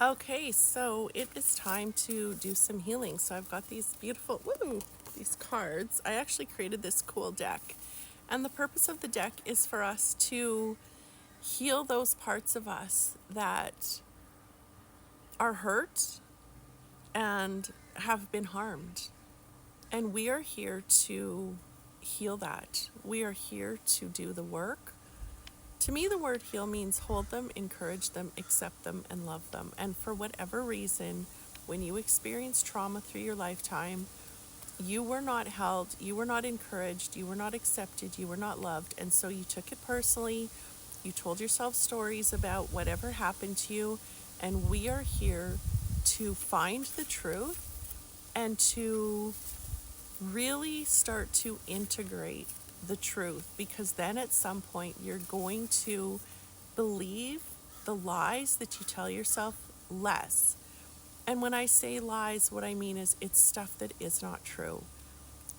Okay, so it is time to do some healing. So I've got these beautiful, these cards. I actually created this cool deck. And the purpose of the deck is for us to heal those parts of us that are hurt and have been harmed. And we are here to heal that. We are here to do the work. To me, the word heal means hold them, encourage them, accept them, and love them. And for whatever reason, when you experience trauma through your lifetime, you were not held, you were not encouraged, you were not accepted, you were not loved. And so you took it personally. You told yourself stories about whatever happened to you. And we are here to find the truth and to really start to integrate the truth, because then at some point you're going to believe the lies that you tell yourself less. And when I say lies, what I mean is it's stuff that is not true.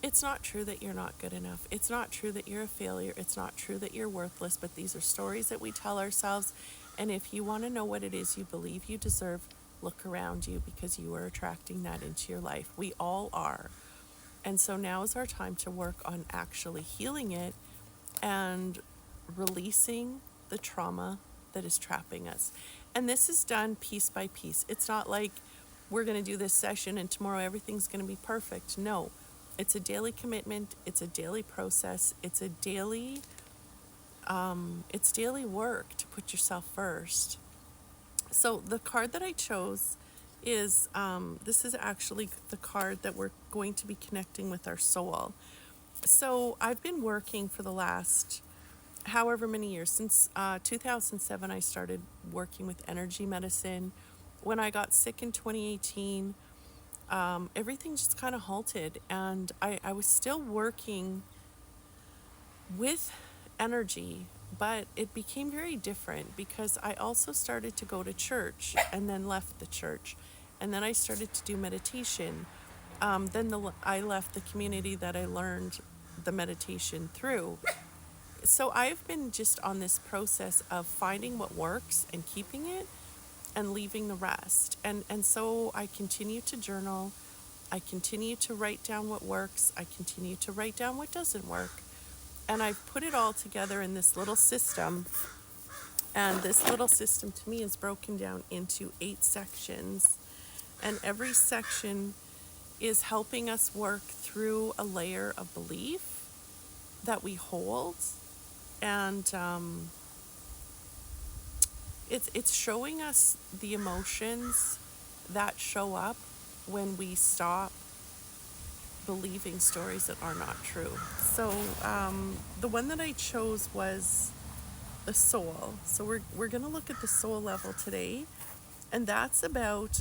It's not true that you're not good enough. It's not true that you're a failure. It's not true that you're worthless, but these are stories that we tell ourselves. And if you want to know what it is you believe you deserve, look around you, because you are attracting that into your life. We all are. And so now is our time to work on actually healing it and releasing the trauma that is trapping us. And this is done piece by piece. It's not like we're going to do this session and tomorrow everything's going to be perfect. No, it's a daily commitment. It's a daily process. It's daily work to put yourself first. So the card that I chose is this is actually the card that we're going to be connecting with our soul. So I've been working for the last however many years. Since 2007, I started working with energy medicine. When I got sick in 2018, everything just kind of halted. And I was still working with energy, but it became very different because I also started to go to church and then left the church. And then I started to do meditation. I left the community that I learned the meditation through. So I've been just on this process of finding what works and keeping it and leaving the rest. And so I continue to journal. I continue to write down what works. I continue to write down what doesn't work. And I've put it all together in this little system. And this little system to me is broken down into 8 sections. And every section is helping us work through a layer of belief that we hold. And it's showing us the emotions that show up when we stop believing stories that are not true. So the one that I chose was the soul. So we're going to look at the soul level today, and that's about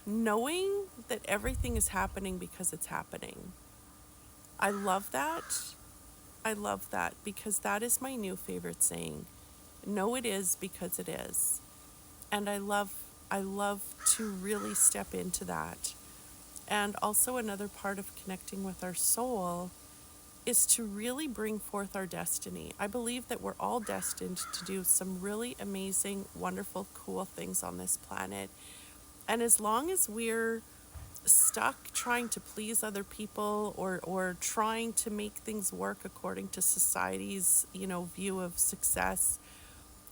knowing that everything is happening because it's happening. I love that. I love that because that is my new favorite saying. Know it is because it is. And I love to really step into that. And also another part of connecting with our soul is to really bring forth our destiny. I believe that we're all destined to do some really amazing, wonderful, cool things on this planet. And as long as we're stuck trying to please other people or trying to make things work according to society's, view of success,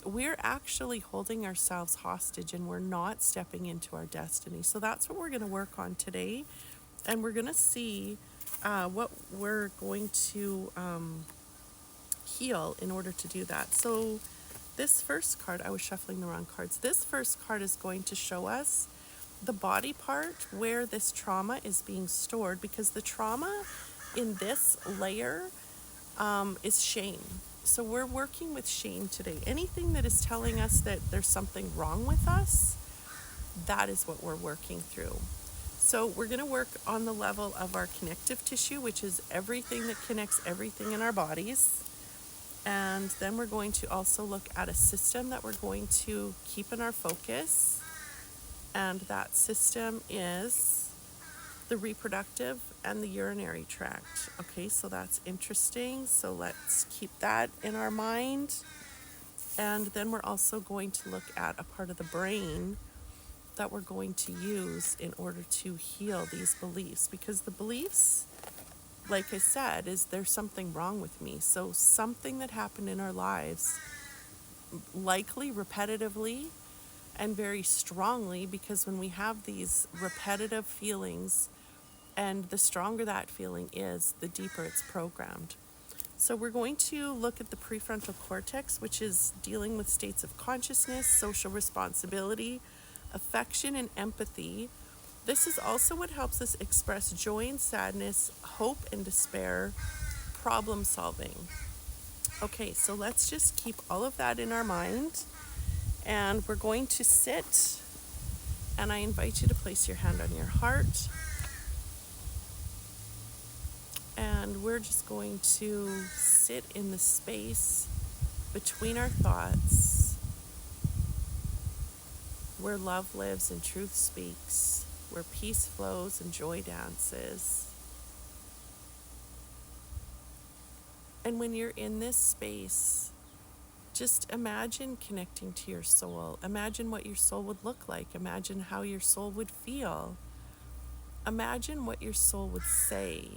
we're actually holding ourselves hostage and we're not stepping into our destiny. So that's what we're going to work on today. And we're going to see what we're going to heal in order to do that. So this first card, I was shuffling the wrong cards. This first card is going to show us the body part where this trauma is being stored, because the trauma in this layer is shame. So we're working with shame today. Anything that is telling us that there's something wrong with us, that is what we're working through. So we're going to work on the level of our connective tissue, which is everything that connects everything in our bodies. And then we're going to also look at a system that we're going to keep in our focus. And that system is the reproductive and the urinary tract. Okay, so that's interesting. So let's keep that in our mind. And then we're also going to look at a part of the brain that we're going to use in order to heal these beliefs, because the beliefs, like I said, is there's something wrong with me. So something that happened in our lives, likely repetitively and very strongly, because when we have these repetitive feelings, and the stronger that feeling is, the deeper it's programmed. So we're going to look at the prefrontal cortex, which is dealing with states of consciousness, social responsibility, affection, and empathy. This is also what helps us express joy and sadness, hope and despair, problem solving. Okay, so let's just keep all of that in our mind. And we're going to sit, and I invite you to place your hand on your heart. And we're just going to sit in the space between our thoughts, where love lives and truth speaks, where peace flows and joy dances. And when you're in this space, just imagine connecting to your soul. Imagine what your soul would look like. Imagine how your soul would feel. Imagine what your soul would say.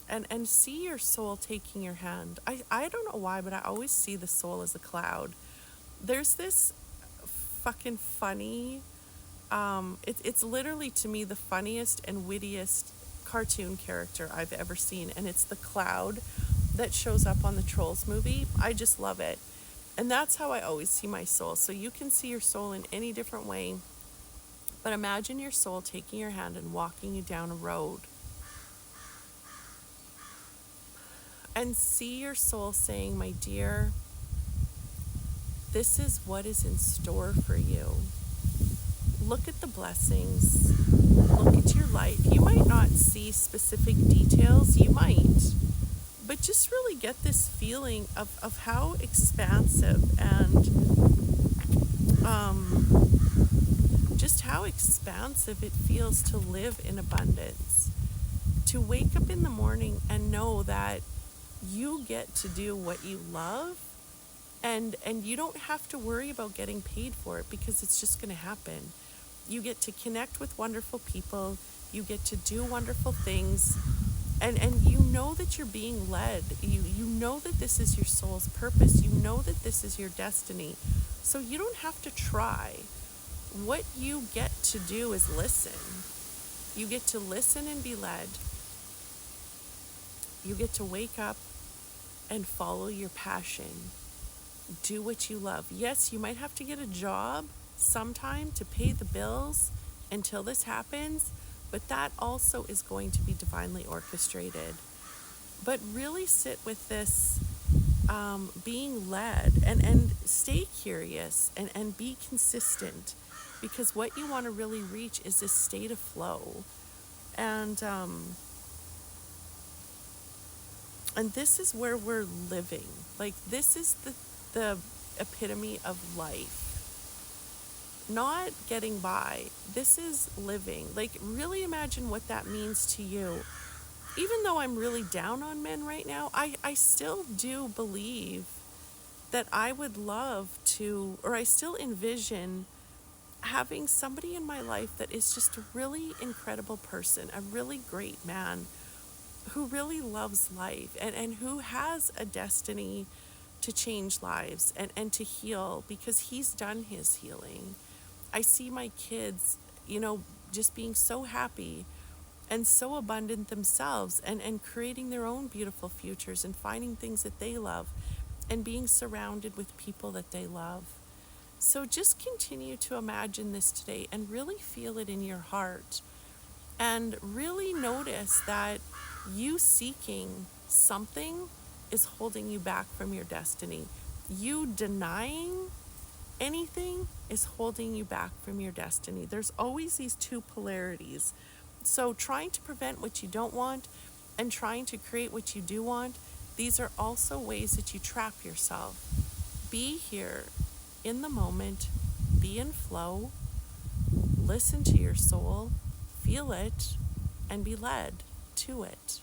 And see your soul taking your hand. I don't know why, but I always see the soul as a cloud. There's this fucking funny, it's literally, to me, the funniest and wittiest cartoon character I've ever seen, and it's the cloud that shows up on the Trolls movie. I just love it. And that's how I always see my soul. So you can see your soul in any different way, but imagine your soul taking your hand and walking you down a road. And see your soul saying, my dear, this is what is in store for you. Look at the blessings. Look at your life. You might not see specific details, you might, but just really get this feeling of how expansive and just how expansive it feels to live in abundance. To wake up in the morning and know that you get to do what you love, and you don't have to worry about getting paid for it, because it's just going to happen. You get to connect with wonderful people, you get to do wonderful things, and you know that you're being led. You know that this is your soul's purpose. You know that this is your destiny. So you don't have to try. What you get to do is listen. You get to listen and be led. You get to wake up and follow your passion. Do what you love. Yes, you might have to get a job sometime to pay the bills until this happens, but that also is going to be divinely orchestrated. But really sit with this being led, and stay curious, and be consistent, because what you want to really reach is this state of flow. And this is where we're living. Like, this is the epitome of life. Not getting by. This is living. Like, really imagine what that means to you. Even though I'm really down on men right now, I still do believe that I would love to, or I still envision having somebody in my life that is just a really incredible person, a really great man, who really loves life, and who has a destiny to change lives and to heal, because he's done his healing. I see my kids, just being so happy and so abundant themselves, and creating their own beautiful futures, and finding things that they love, and being surrounded with people that they love. So just continue to imagine this today, and really feel it in your heart, and really notice that you seeking something is holding you back from your destiny. You denying anything is holding you back from your destiny. There's always these two polarities. So trying to prevent what you don't want and trying to create what you do want, these are also ways that you trap yourself. Be here in the moment, be in flow, listen to your soul, feel it, and be led to it.